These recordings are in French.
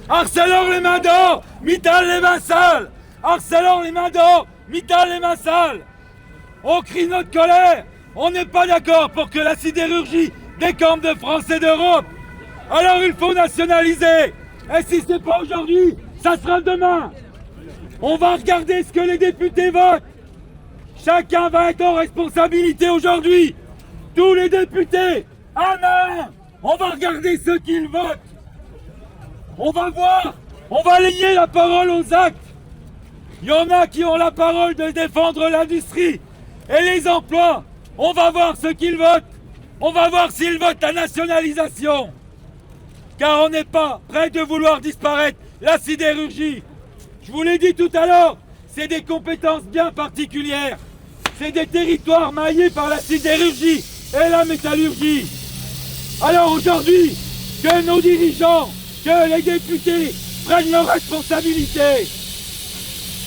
Arcelor les mains d'or, Mittal les mains sales. Arcelor les mains d'or, Mittal les mains sales. On crie notre colère. On n'est pas d'accord pour que la sidérurgie décampe de France et d'Europe. Alors il faut nationaliser. Et si c'est pas aujourd'hui, ça sera demain. On va regarder ce que les députés votent. Chacun va être en responsabilité aujourd'hui. Tous les députés, un à un, on va regarder ce qu'ils votent. On va voir, on va lier la parole aux actes. Il y en a qui ont la parole de défendre l'industrie et les emplois. On va voir ce qu'ils votent. On va voir s'ils votent la nationalisation. Car on n'est pas prêt de vouloir disparaître la sidérurgie. Je vous l'ai dit tout à l'heure, c'est des compétences bien particulières. C'est des territoires maillés par la sidérurgie et la métallurgie. Alors aujourd'hui, que nos dirigeants, que les députés prennent leurs responsabilités.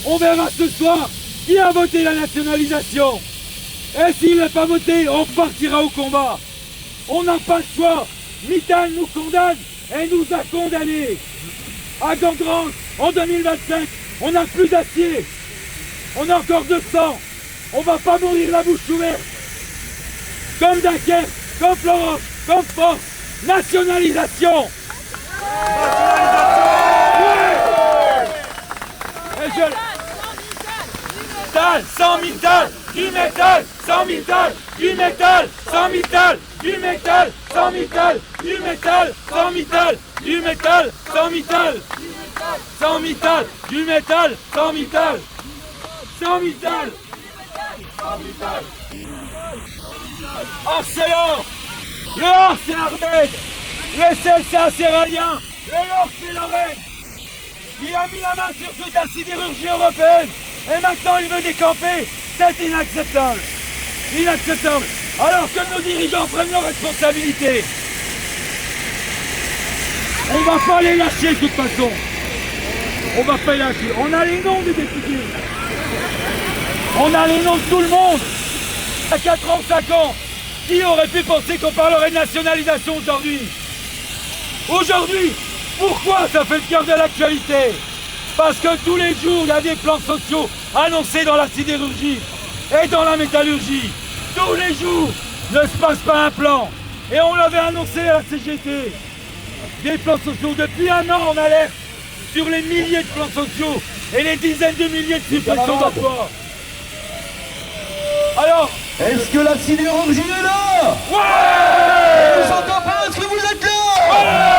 On verra ce soir qui a voté la nationalisation. Et s'il n'a pas voté, on partira au combat. On n'a pas le choix. Mittal nous condamne et nous a condamnés. À Gandrange, en 2027, on n'a plus d'acier. On a encore 200. On va pas mourir la bouche ouverte. Comme Dunkerque, comme Florence, comme Force. Nationalisation. Et je... Mittal, sans Mittal, du métal, sans Mittal, du métal, sans Mittal, du métal, sans Mittal, du métal, sans Mittal, du métal, sans Mittal, sans Mittal, du métal, sans Mittal, sans Mittal, sans Mittal. Arcelor, le Or c'est Ardenne, le Sel c'est Acéralien, le Nord c'est Lorraine. Il a mis la main sur toute la sidérurgie européenne et maintenant il veut décamper. C'est inacceptable. Inacceptable. Alors que nos dirigeants prennent leurs responsabilités. On va pas les lâcher de toute façon. On va pas les lâcher. On a les noms des députés. On a les noms de tout le monde. À 4 ans, 5 ans, qui aurait pu penser qu'on parlerait de nationalisation aujourd'hui? Aujourd'hui, pourquoi ça fait le cœur de l'actualité? Parce que tous les jours, il y a des plans sociaux annoncés dans la sidérurgie et dans la métallurgie. Tous les jours, ne se passe pas un plan. Et on l'avait annoncé à la CGT. Des plans sociaux. Depuis un an, on alerte sur les milliers de plans sociaux et les dizaines de milliers de suppressions d'emplois. Alors, est-ce que la sidérurgie est là? ouais! Je vous entends pas, est-ce que vous êtes là? Ouais!